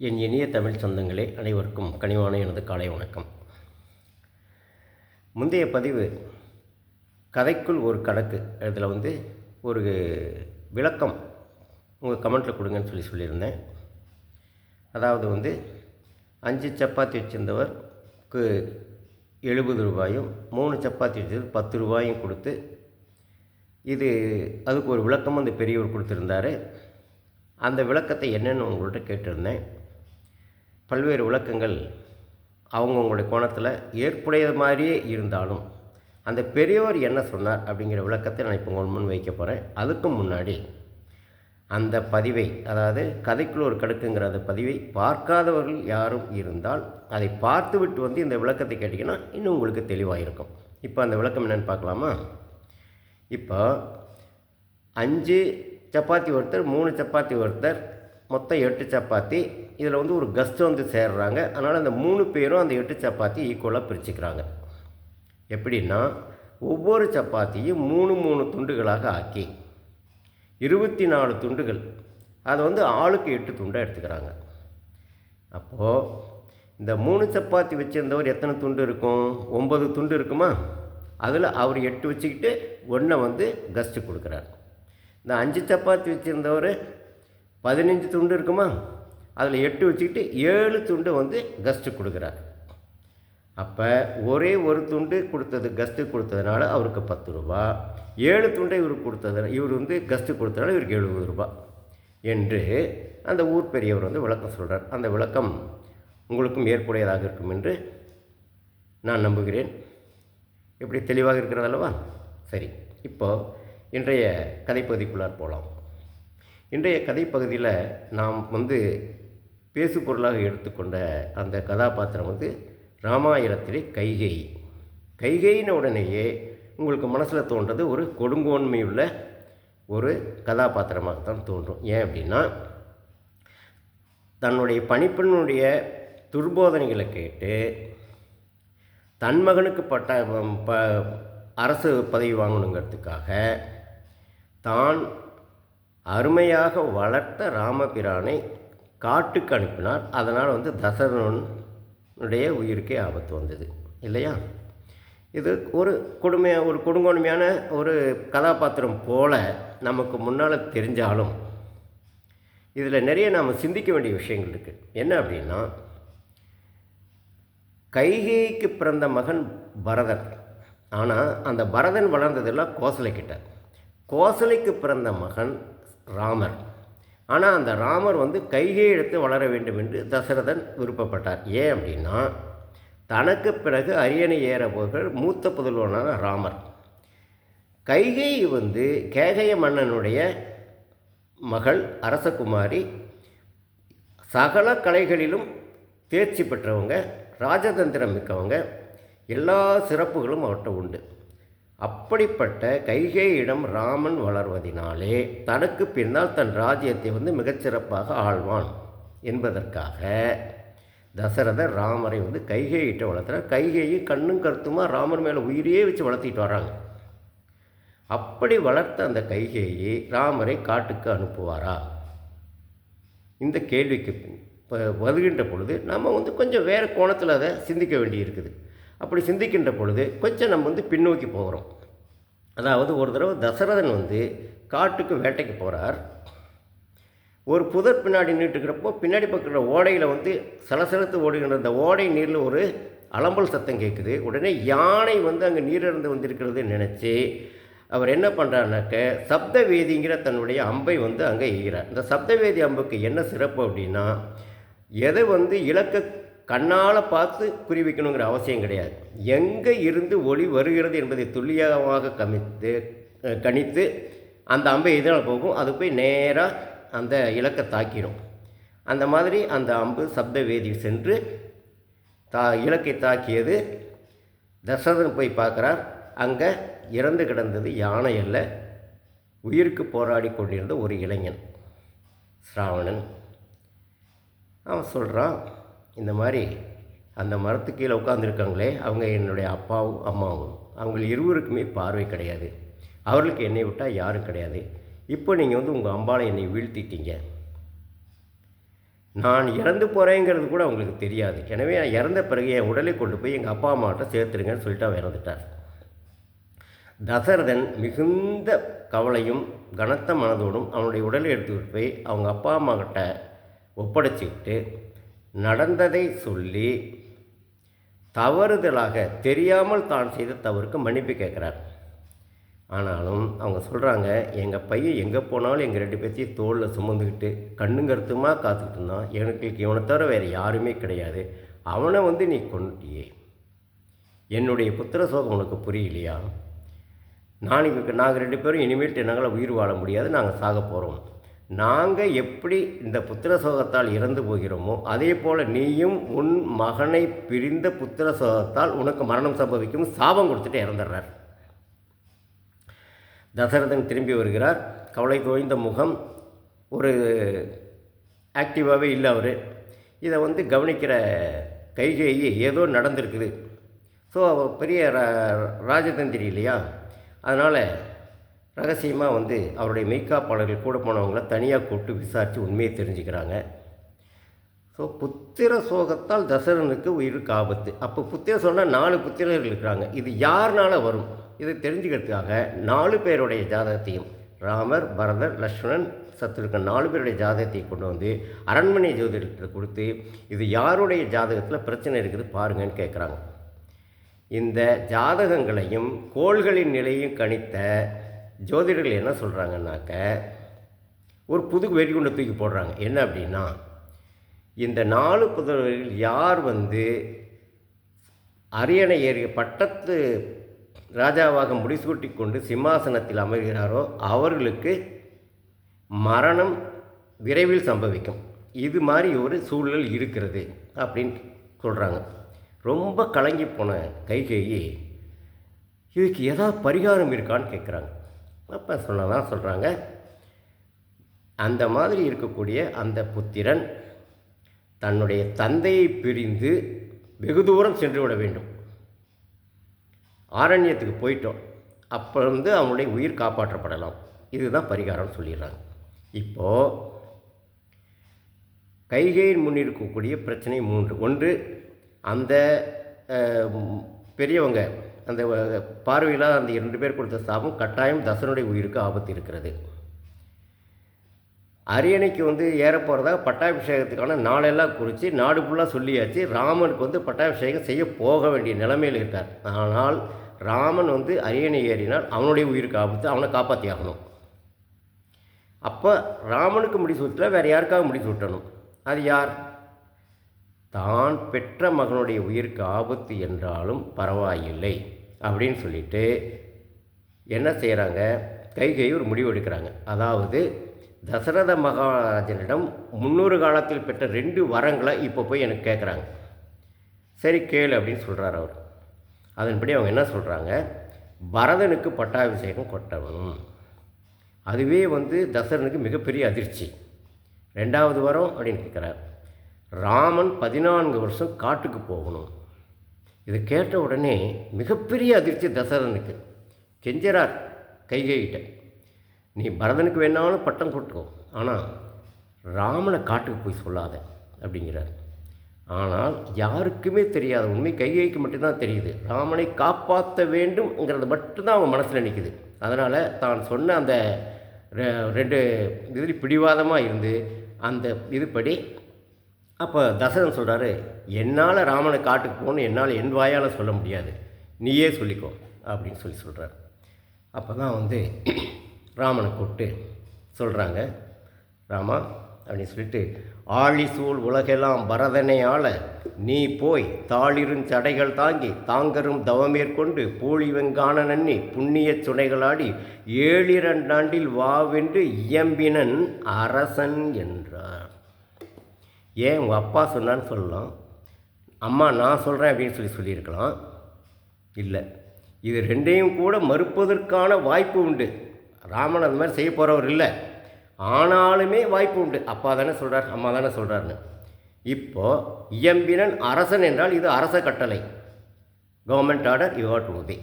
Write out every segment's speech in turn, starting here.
என் இனிய தமிழ் சொந்தங்களே, அனைவருக்கும் கனிவான எனது காலை வணக்கம். முந்தைய பதிவு கதைக்குள் ஒரு கணக்கு, இதில் ஒரு விளக்கம் உங்கள் கமெண்ட்டில் கொடுங்கன்னு சொல்லியிருந்தேன். அதாவது 5 சப்பாத்தி வச்சுருந்தவருக்கு 70 ரூபாயும் 3 சப்பாத்தி வச்சது 10 ரூபாயும் கொடுத்து, அதுக்கு ஒரு விளக்கமும் அந்த பெரியவர் கொடுத்துருந்தார். அந்த விளக்கத்தை என்னென்னு உங்கள்கிட்ட கேட்டிருந்தேன். பல்வேறு விளக்கங்கள் அவங்கவுங்களுடைய கோணத்தில் ஏற்புடைய மாதிரியே இருந்தாலும், அந்த பெரியவர் என்ன சொன்னார் அப்படிங்கிற விளக்கத்தை நான் இப்போ உங்கள் முன் வைக்க போகிறேன். அதுக்கு முன்னாடி அந்த பதிவை, அதாவது கதைக்குள் ஒரு கடுக்குங்கிற அந்த பதிவை பார்க்காதவர்கள் யாரும் இருந்தால் அதை பார்த்துவிட்டு இந்த விளக்கத்தை கேட்டிங்கன்னா இன்னும் உங்களுக்கு தெளிவாக இருக்கும். இப்போ அந்த விளக்கம் என்னென்னு பார்க்கலாமா? இப்போ 5 சப்பாத்தி ஒருத்தர், 3 சப்பாத்தி ஒருத்தர், மொத்தம் 8 சப்பாத்தி. இதில் ஒரு கெஸ்ட்டு சேர்றாங்க. அதனால் அந்த 3 பேரும் அந்த 8 சப்பாத்தி ஈக்குவலாக பிரிச்சுக்கிறாங்க. எப்படின்னா, ஒவ்வொரு சப்பாத்தியும் 3 துண்டுகளாக ஆக்கி 24 துண்டுகள், அதை ஆளுக்கு 8 துண்டாக எடுத்துக்கிறாங்க. அப்போது இந்த 3 சப்பாத்தி வச்சுருந்தவர் எத்தனை துண்டு இருக்கும்? 9 துண்டு இருக்குமா? அதில் அவர் 8 வச்சுக்கிட்டு 1 கெஸ்ட்டு கொடுக்குறாரு. இந்த 5 சப்பாத்தி வச்சுருந்தவர் 15 துண்டு இருக்குமா? அதில் 8 வச்சுக்கிட்டு 7 துண்டு கெஸ்ட்டு கொடுக்குறார். அப்போ ஒரே ஒரு துண்டு கொடுத்தது கெஸ்ட்டு கொடுத்ததுனால அவருக்கு 10 ரூபா, 7 துண்டை இவர் கெஸ்ட்டு கொடுத்ததுனால இவருக்கு 70 ரூபா என்று அந்த ஊர் பெரியவர் விளக்கம் சொல்கிறார். அந்த விளக்கம் உங்களுக்கும் ஏற்புடையதாக இருக்கும் என்று நான் நம்புகிறேன். எப்படி தெளிவாக இருக்கிறது அல்லவா? சரி, இப்போது இன்றைய கதைப்பகுதிக்குள்ளார் போகலாம். இன்றைய கதைப்பகுதியில் நாம் பேசு பொருளாக எடுத்துக்கொண்ட அந்த கதாபாத்திரம் ராமாயணத்திலே கைகேயி. கைகேயின உடனேயே உங்களுக்கு மனசில் தோன்றது ஒரு கொடுங்கோன்மையுள்ள ஒரு கதாபாத்திரமாகத்தான் தோன்றும். ஏன் அப்படின்னா, தன்னுடைய பணிப்பெண்ணுடைய துர்போதனைகளை கேட்டு தன் மகனுக்கு அரசு பதவி வாங்கணுங்கிறதுக்காக தான் அருமையாக வளர்த்த ராமபிரானை காட்டுக்கு அனுப்பினார். அதனால் தசரனுடைய உயிருக்கே ஆபத்து வந்தது இல்லையா? இது ஒரு கொடுங்கோன்மையான ஒரு கதாபாத்திரம் போல நமக்கு முன்னால் தெரிஞ்சாலும், இதில் நிறைய நாம் சிந்திக்க வேண்டிய விஷயங்கள் இருக்குது. என்ன அப்படின்னா, கைகேயிக்கு பிறந்த மகன் பரதன். ஆனால் அந்த பரதன் வளர்ந்ததெல்லாம் கோசலைக்கிட்ட. கோசலைக்கு பிறந்த மகன் ராமர். ஆனால் அந்த ராமர் கைகேயி எடுத்து வளர வேண்டும் என்று தசரதன் விருப்பப்பட்டார். ஏன் அப்படின்னா, தனக்கு பிறகு அரியணை ஏற போகிற மூத்த புதல்வனான ராமர். கைகேயி கேகய மன்னனுடைய மகள், அரசகுமாரி, சகல கலைகளிலும் தேர்ச்சி பெற்றவங்க, ராஜதந்திரம் மிக்கவங்க, எல்லா சிறப்புகளும் அவர்கிட்ட உண்டு. அப்படிப்பட்ட கைகேயிடம் ராமன் வளர்வதினாலே தனக்கு பின்னால் தன் ராஜ்யத்தை மிகச்சிறப்பாக ஆழ்வான் என்பதற்காக தசரதர் ராமரை கைகேயிட்ட வளர்த்துறார். கைகேயி கண்ணும் கருத்துமா ராமர் மேலே உயிரையே வச்சு வளர்த்திட்டு வராங்க. அப்படி வளர்த்த அந்த கைகேயி ராமரை காட்டுக்கு அனுப்புவாரா? இந்த கேள்விக்கு வருகின்ற பொழுது நம்ம கொஞ்சம் வேறு கோணத்தில் அதை சிந்திக்க வேண்டியிருக்குது. அப்படி சிந்திக்கின்ற பொழுது கொஞ்சம் நம்ம பின்னோக்கி போகிறோம். அதாவது ஒரு தடவை தசரதன் காட்டுக்கு வேட்டைக்கு போகிறார். ஒரு புதர் பின்னாடி நின்றுக்கிறப்போ பின்னாடி பக்கிற ஓடையில் சலசலத்து ஓடுகின்ற அந்த ஓடை நீரில் ஒரு அலம்பல் சத்தம் கேட்குது. உடனே யானை அங்கே நீரிழந்து வந்திருக்கிறது நினச்சி அவர் என்ன பண்ணுறாருனாக்க, சப்தவேதிங்கிற தன்னுடைய அம்பை அங்கே எய்கிறார். இந்த சப்தவேதி அம்புக்கு என்ன சிறப்பு அப்படின்னா, எதை இலக்க கண்ணால் பார்த்து குறிவிக்கணுங்கிற அவசியம் கிடையாது. எங்கே இருந்து ஒளி வருகிறது என்பதை துல்லியமாக கணித்து அந்த அம்பை எதிரால் போகும். அது போய் நேராக அந்த இலக்கை தாக்கிடும். அந்த மாதிரி அந்த அம்பு சப்தவேதி சென்று இலக்கை தாக்கியது. தசரதன் போய் பார்க்குறார். அங்கே இறந்து கிடந்தது யானை அல்ல, உயிருக்கு போராடி கொண்டிருந்த ஒரு இளைஞன், ஸ்ராவணன். அவன் சொல்கிறான், இந்த மாதிரி அந்த மரத்துக்கு கீழே உட்காந்துருக்காங்களே, அவங்க என்னுடைய அப்பாவும் அம்மாவும். அவங்க இருவருக்குமே பார்வை கிடையாது. அவர்களுக்கு என்னை விட்டால் யாரும் கிடையாது. இப்போ நீங்கள் உங்கள் அம்பாளை என்னை வீழ்த்திட்டீங்க. நான் இறந்து போகிறேங்கிறது கூட அவங்களுக்கு தெரியாது. எனவே நான் இறந்த பிறகு என் உடலை கொண்டு போய் எங்கள் அப்பா அம்மாட்ட சேர்த்துருங்கன்னு சொல்லிட்டு அவன் இறந்துட்டார். தசரதன் மிகுந்த கவலையும் கனத்த மனதோடும் அவனுடைய உடலை எடுத்துக்கிட்டு போய் அவங்க அப்பா அம்மா கிட்ட ஒப்படைச்சிக்கிட்டு நடந்ததை சொல்லி தவறுதலாக தெரியாமல் தான் செய்த தவறுக்கு மன்னிப்பு கேட்குறார். ஆனாலும் அவங்க சொல்கிறாங்க, எங்கள் பையன் எங்கே போனாலும் எங்கள் 2 பேர்த்தையும் தோளில் சுமந்துக்கிட்டு கண்ணுங்கருத்துமாக காத்துக்கிட்டு இருந்தான். எனக்கு இவனை தவிர வேறு யாருமே கிடையாது. அவனை நீ கொண்டுட்டியே. என்னுடைய புத்திர சோகம் உனக்கு புரியலையா? நாங்கள் 2 பேரும் இனிமேட்டு என்னால் உயிர் வாழ முடியாது, நாங்கள் சாக போகிறோம். நாங்கள் எப்படி இந்த புத்திர சோகத்தால் இறந்து போகிறோமோ அதே போல் நீயும் உன் மகனை பிரிந்த புத்திர சோகத்தால் உனக்கு மரணம் சம்பவிக்கும் சாபம் கொடுத்துட்டு இறந்துடுறார். தசரதன் திரும்பி வருகிறார். கவலை தோய்ந்த முகம், ஒரு ஆக்டிவாகவே இல்லை அவர். இதை கவனிக்கிற கைகேயி ஏதோ நடந்திருக்குது. ஸோ அவர் பெரிய ராஜதந்திரி இல்லையா, அதனால் ரகசியமாக அவருடைய மெய்க்காப்பாளர்கள் கூட போனவங்கள தனியாக கூப்பிட்டு விசாரித்து உண்மையை தெரிஞ்சுக்கிறாங்க. ஸோ புத்திர சோகத்தால் தசரனுக்கு உயிருக்கு ஆபத்து. அப்போ புத்திர சொன்னால் 4 புத்திரர்கள் இருக்கிறாங்க. இது யாருனால வரும் இதை தெரிஞ்சுக்கிறதுக்காக 4 பேருடைய ஜாதகத்தையும், ராமர், பரதர், லக்ஷ்மணன், சத்ருகன் 4 பேருடைய ஜாதகத்தையும் கொண்டு வந்து அரண்மனை ஜோதிடத்தை கொடுத்து இது யாருடைய ஜாதகத்தில் பிரச்சனை இருக்குது பாருங்கன்னு கேட்குறாங்க. இந்த ஜாதகங்களையும் கோள்களின் நிலையும் கணித்த ஜோதிடர்கள் என்ன சொல்கிறாங்கன்னாக்க ஒரு புது வெடிகுண்டை தூக்கி போடுறாங்க. என்ன அப்படின்னா, இந்த 4 புதல்வர்கள் யார் அரியணை ஏறிய பட்டத்து ராஜாவாக முடிசூட்டி கொண்டு சிம்மாசனத்தில் அமர்கிறாரோ அவர்களுக்கு மரணம் விரைவில் சம்பவிக்கும். இது மாதிரி ஒரு சூழல் இருக்கிறது அப்படின்னு சொல்கிறாங்க. ரொம்ப கலங்கி போன கைகேயி இதுக்கு ஏதாவது பரிகாரம் இருக்கான்னு கேட்குறாங்க. அப்போ சொல்கிறாங்க, அந்த மாதிரி இருக்கக்கூடிய அந்த புத்திரன் தன்னுடைய தந்தையை பிரிந்து வெகு தூரம் சென்று விட வேண்டும். ஆரண்யத்துக்கு போயிட்டோம், அப்போ அவனுடைய உயிர் காப்பாற்றப்படலாம். இதுதான் பரிகாரம்னு சொல்லிடுறாங்க. இப்போது கைகேயின் முன் இருக்கக்கூடிய பிரச்சனை 3. ஒன்று, அந்த பெரியவங்க அந்த பார்வையில் அந்த 2 பேர் கொடுத்த சாபம் கட்டாயம் தசரனுடைய உயிருக்கு ஆபத்து இருக்கிறது. அரியணைக்கு ஏற போகிறதாக பட்டாபிஷேகத்துக்கான நாளெல்லாம் குறித்து நாடு ஃபுல்லாக சொல்லியாச்சு. ராமனுக்கு பட்டாபிஷேகம் செய்ய போக வேண்டிய நிலைமையில் இருக்கார். ஆனால் ராமன் அரியணை ஏறினால் அவனுடைய உயிருக்கு ஆபத்து, அவனை காப்பாற்றி ஆகணும். அப்போ ராமனுக்கு முடிசூட்டல வேறு யாருக்காக முடிசூட்டணும். அது யார்? தான் பெற்ற மகனுடைய உயிருக்கு ஆபத்து என்றாலும் பரவாயில்லை அப்படின்னு சொல்லிட்டு என்ன செய்கிறாங்க, கைகேயி ஒரு முடிவு எடுக்கிறாங்க. அதாவது தசரத மகாராஜனிடம் 300 காலத்தில் பெற்ற 2 வரங்களை இப்போ போய் எனக்கு கேட்குறாங்க. சரி கேளு அப்படின்னு சொல்கிறார் அவர். அதன்படி அவங்க என்ன சொல்கிறாங்க, பரதனுக்கு பட்டாபிஷேகம் கொட்டணும். அதுவே தசரனுக்கு மிகப்பெரிய அதிர்ச்சி. 2வது வரம் அப்படின்னு கேட்குறார். ராமன் 14 வருஷம் காட்டுக்கு போகணும். இதை கேட்ட உடனே மிகப்பெரிய அதிர்ச்சி தசரனுக்கு. கெஞ்சறார் கைகேயிட்ட, நீ பரதனுக்கு வேணாலும் பட்டம் கொட்டுக்கோ, ஆனால் ராமனை காட்டுக்கு போய் சொல்லாத அப்படிங்கிறார். ஆனால் யாருக்குமே தெரியாத உண்மை கைகேயிக்கு மட்டும்தான் தெரியுது. ராமனை காப்பாற்ற வேண்டும்ங்கிறது மட்டும்தான் அவன் மனசில் நிற்குது. அதனால் தான் சொன்ன அந்த 2 இதில் பிடிவாதமாக இருந்து அந்த இதுபடி அப்போ தசரன் சொல்கிறாரு, என்னால் ராமனை காட்டுக்கு போகணும் என்னால் என் வாயால் சொல்ல முடியாது, நீயே சொல்லிக்கோ அப்படின்னு சொல்கிறார். அப்போ தான் ராமனை கூப்பிட்டு சொல்கிறாங்க, ராமா அப்படின்னு சொல்லிட்டு, ஆழிசூழ் உலகெல்லாம் பரதனை ஆள நீ போய் தாளிருஞ்சடைகள் தாங்கி தாங்கரும் தவமேற்கொண்டு பூழிவெங்கான நன்னி புண்ணிய சுனைகளாடி 7 ஆண்டில் வாவென்று இயம்பினன் அரசன் என்றார். ஏன் உங்கள் அப்பா சொன்னான்னு சொல்லலாம், அம்மா நான் சொல்கிறேன் அப்படின்னு சொல்லியிருக்கலாம். இல்லை, இது 2ஐயும் கூட மறுப்பதற்கான வாய்ப்பு உண்டு. ராமன் அந்த மாதிரி செய்ய போகிறவர் இல்லை, ஆனாலுமே வாய்ப்பு உண்டு. அப்பா தானே சொல்கிறார், அம்மா தானே சொல்கிறாருன்னு. இப்போது இயம்பினன் அரசன் என்றால் இது அரச கட்டளை, government order, you have to obey.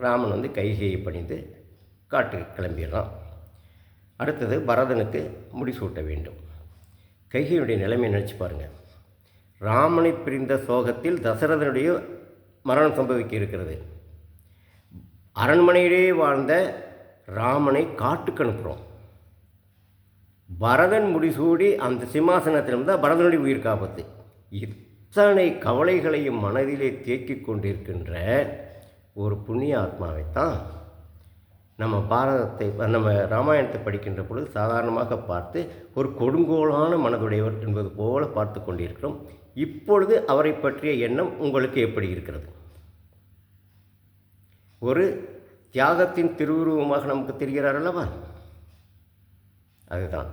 Raman கைகேயை பணிந்து காட்டுக்கு கிளம்பிடுறான். அடுத்தது பரதனுக்கு முடிசூட்ட வேண்டும். கைகையுடைய நிலைமை நினச்சி பாருங்கள். ராமனை பிரிந்த சோகத்தில் தசரதனுடைய மரணம் சம்பவிக்க இருக்கிறது. அரண்மனையிலே வாழ்ந்த ராமனை காட்டுக்கு அனுப்புகிறோம். பரதன் முடிசூடி அந்த சிம்மாசனத்திலிருந்தால் பரதனுடைய உயிர் காப்பத்து. இத்தனை கவலைகளையும் மனதிலே தேக்கிக் கொண்டிருக்கின்ற ஒரு புண்ணிய ஆத்மாவைத்தான் நம்ம ராமாயணத்தை படிக்கின்ற பொழுது சாதாரணமாக பார்த்து ஒரு கொடுங்கோலான மனதுடையவர் என்பது போல பார்த்து கொண்டிருக்கிறோம். இப்பொழுது அவரை பற்றிய எண்ணம் உங்களுக்கு எப்படி இருக்கிறது? ஒரு தியாகத்தின் திருவுருவமாக நமக்கு தெரிகிறார் அல்லவா? அதுதான்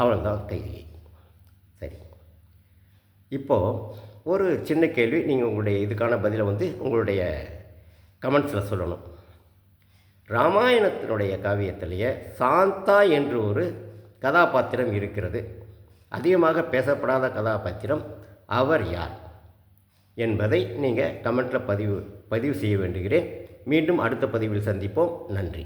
அவள்தான் கைதியை. சரி, இப்போது ஒரு சின்ன கேள்வி. நீங்கள் உங்களுடைய இதுக்கான பதிலை உங்களுடைய கமெண்ட்ஸில் சொல்லணும். ராமாயணத்தினுடைய காவியத்திலேயே சாந்தா என்று ஒரு கதாபாத்திரம் இருக்கிறது. அதிகமாக பேசப்படாத கதாபாத்திரம். அவர் யார் என்பதை நீங்கள் கமெண்ட்டில் பதிவு செய்ய வேண்டுகிறேன். மீண்டும் அடுத்த பதிவில் சந்திப்போம். நன்றி.